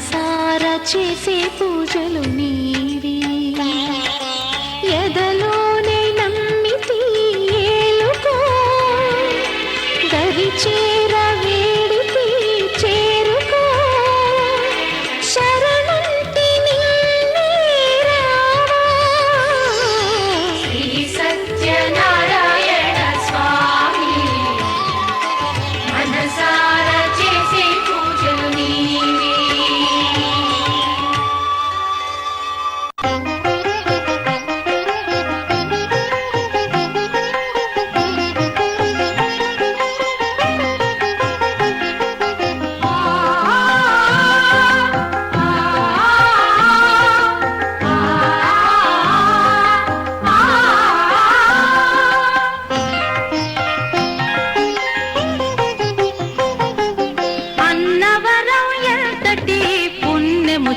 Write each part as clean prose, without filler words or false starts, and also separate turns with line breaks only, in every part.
మనసారా చేసే పూజలు నీవి ఎదలోనే నమ్మితి ఏలుకో దరి చేర వేడితి చేరుకో శరణంటి నిన్నే రావా శ్రీ సత్యనారాయణ స్వామి మనసారా చేసే పూజలు నీవి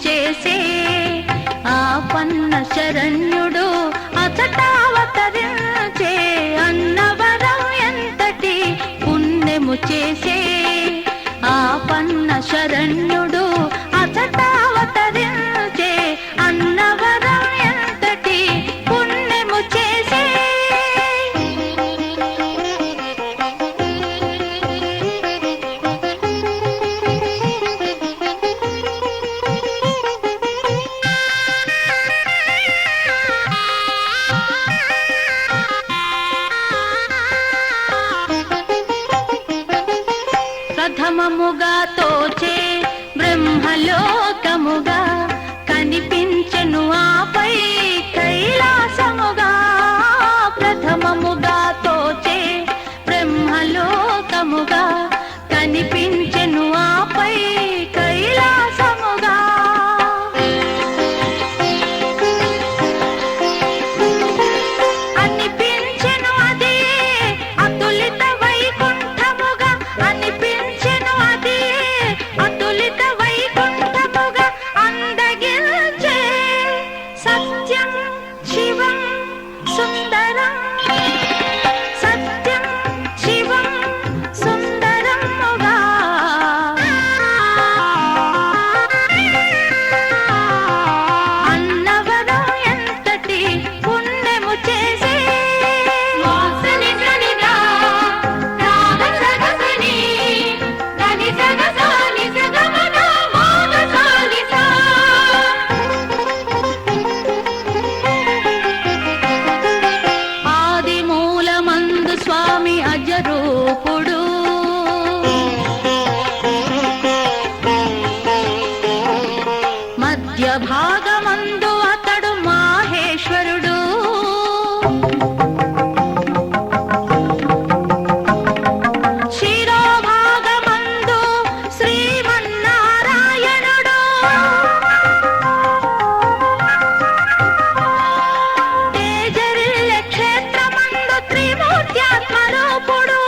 చేసే ఆ పన్న శరణ్యుడు అతటావతరించే అన్నవరం ఎంతటి పుణ్యము చేసే ఆ పన్న శరణ్యుడు అతటావతరించే అన్నవరం ఎంతటి పుణ్యము చేసే ప్రథమముగా తోచే బ్రహ్మలోకముగా కనిపించెను ఆపై కైలాసముగా ప్రథమముగా తోచే బ్రహ్మలోకముగా కనిపించెను ఆపై కైలాసముగా అనిపించెను అదే అతులిత వైకుంఠముగా అనిపించెను అదే అతులిత వైకుంఠముగా అందగిల్చే సత్యం శివం సుందరం సత్యం శివం సుందరముగా అన్నవరం ఎంతటి పుణ్యము చేసే మోసని సనిదా రాగ సగసని దని సగసాని సగమన మోగ సానిసా ఆది మూలమందు స్వామి అజరూపుడు మధ్య భాగమందు అతడు మాహేశ్వరుడు శిరోభాగమందు శ్రీమన్నారాయణుడు తేజరిల్లె క్షేత్రమందు త్రిమూర్త్యాత్మరూపుడు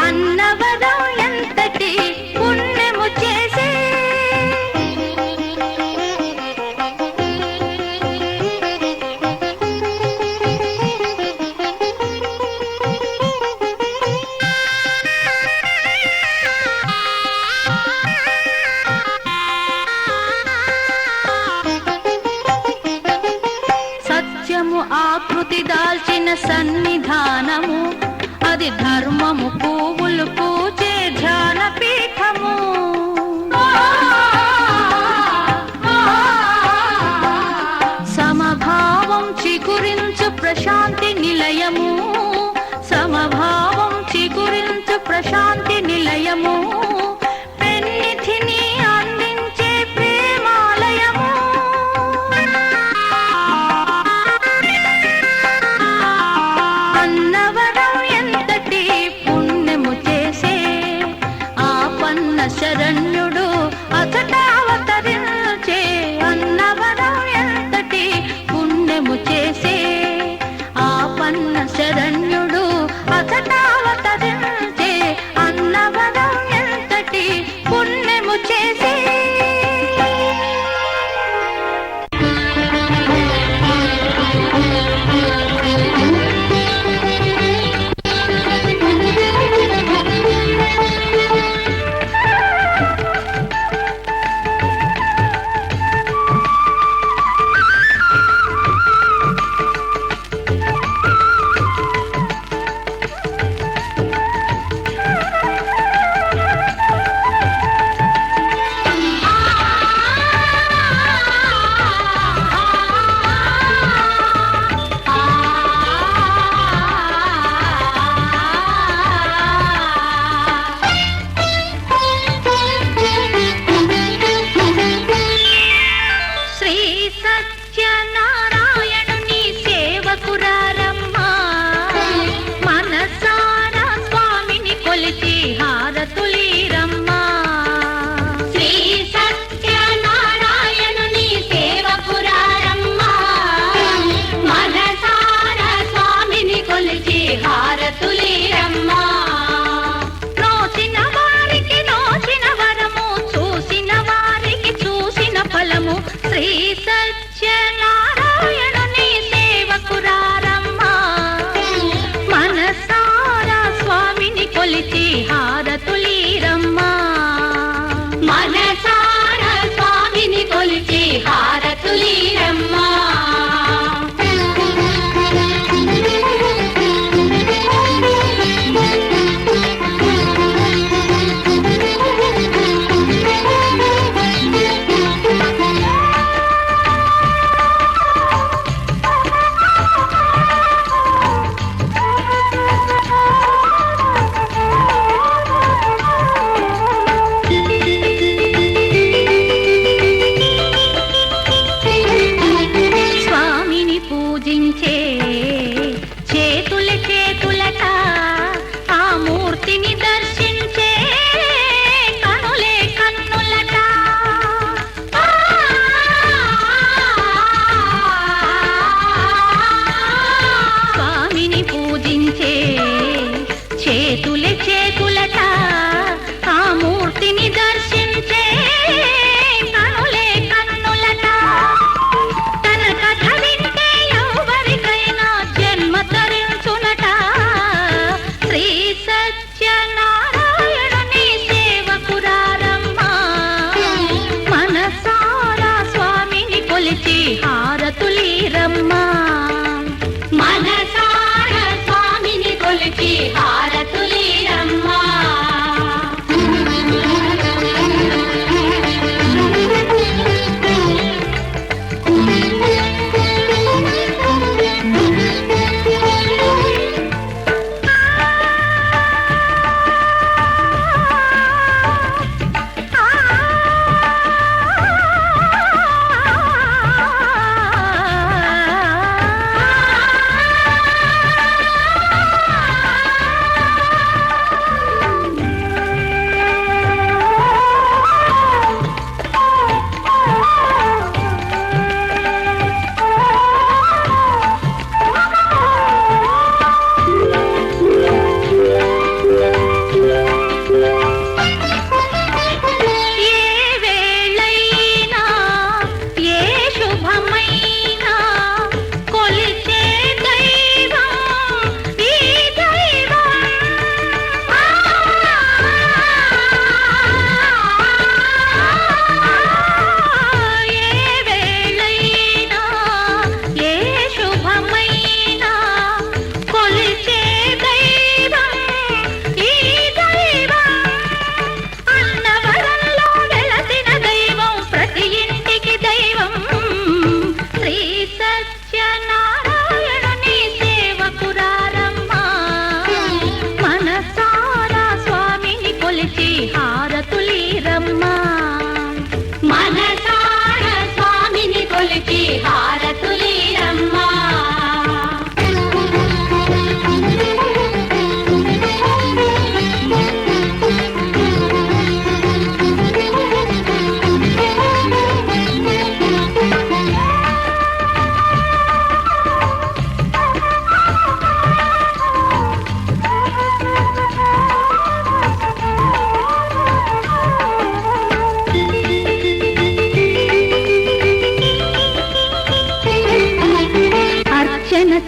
అన్నవరం ఎంతటి పుణ్యము చేసే సత్యము ఆకృతి దాల్చిన సన్నిధానము అది ధర్మము పువ్వులు పూచే ధ్యాన పీఠము సమభావం చిగురించు ప్రశాంతి నిలయము సమభావం చిగురించు ప్రశాంతి నిలయము పెన్నిధిని అందించే ప్రేమాలయము అన్నవరం ఎంతటి పుణ్యము చేసే ఆ పన్న శరణ్యుడు అతటావతరించే అన్నవరం ఎంతటి పుణ్యము చేసే ఆ పన్న శరణ్యుడు అతటావతరించే అన్నవరం ఎంతటి పుణ్యము చేసే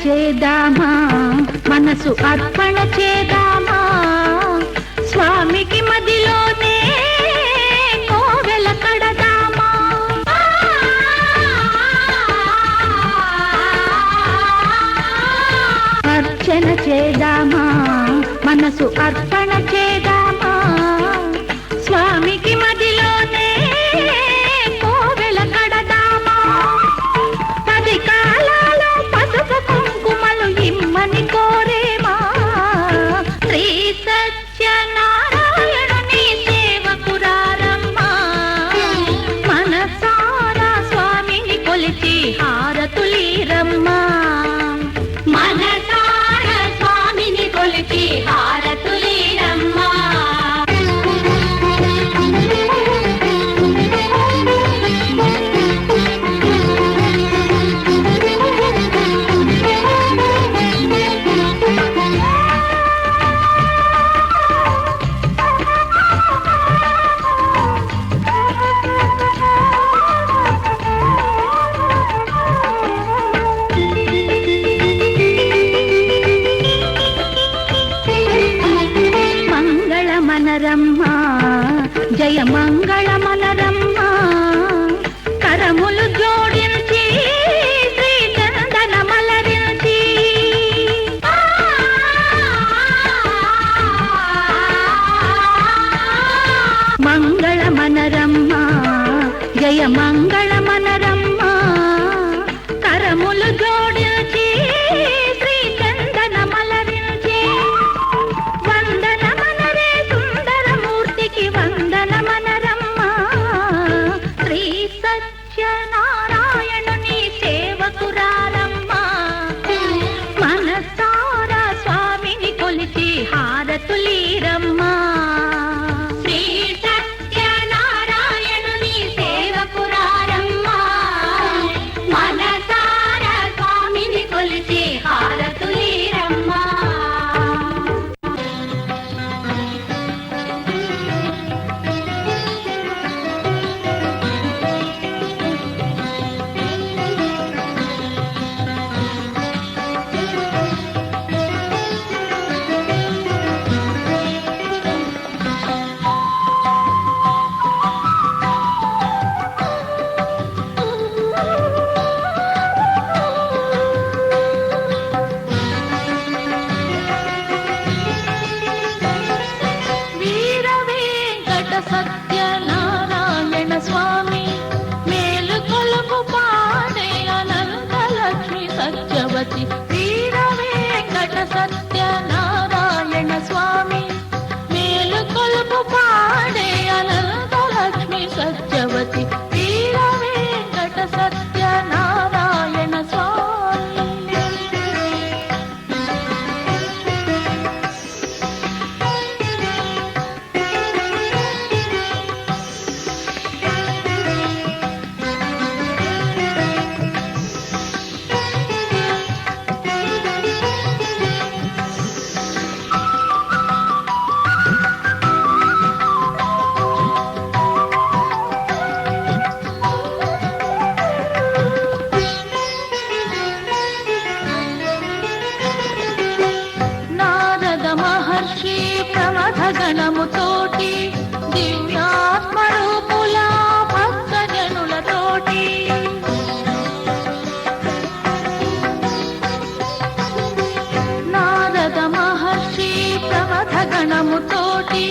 చేద్దామా, మనసు అర్పణ చేద్దామా, స్వామికి మదిలోనే కోవెల కడదామా. అర్చన చేద్దామా, మనసు అర్పణ చేద్దామా, స్వామికి మదిలోనే కోవెల కడదామా. 10 కాలాలు పసుపు కుంకుమలు ఇమ్మని కోరేమా, శ్రీ సత్యనారాయణుని సేవకురారమ్మా. మనసారా స్వామిని కొలిచి హారతులీరమ్మా, మనసారా స్వామిని కొలిచి హారతులీరమ్మా. మనరమ్మా జయ మంగళ మనరమ్మా, కరములు జోడించి శ్రీ చందన మలరించి. మంగళ మనరమ్మా జయ మంగళ మనరమ్మా, కరములు జోడించి శ్రీ చందన మలరించి. వందన మనరే సుందరమూర్తికి వందన మనరమ్మా, శ్రీ సత్యనారాయణుని సేవకురారమ్మా. మనసారా స్వామిని కొలిచి హారతులీరమ్మా, శ్రీ సత్యనారాయణుని సేవకురారమ్మా. మనసారా స్వామిని కొలిచి హారతులీరమ్మా. వీర వెంకట సత్యనారాయణ స్వామి మేలు కొలుపు పాడే అనంతలక్ష్మి సత్యవతి. వీర వెంకట సత్యనారాయణ స్వామి మేలు కొలుపు పాడే అనంతలక్ష్మి సత్యవతి. వీర వెంకట సత్యనారాయణ స్వామి. నారద మహర్షి ప్రమథ గణముతోటి దివ్యాత్మరూపుల భక్తజనులతోటి. నారద మహర్షి ప్రమథ గణముతోటి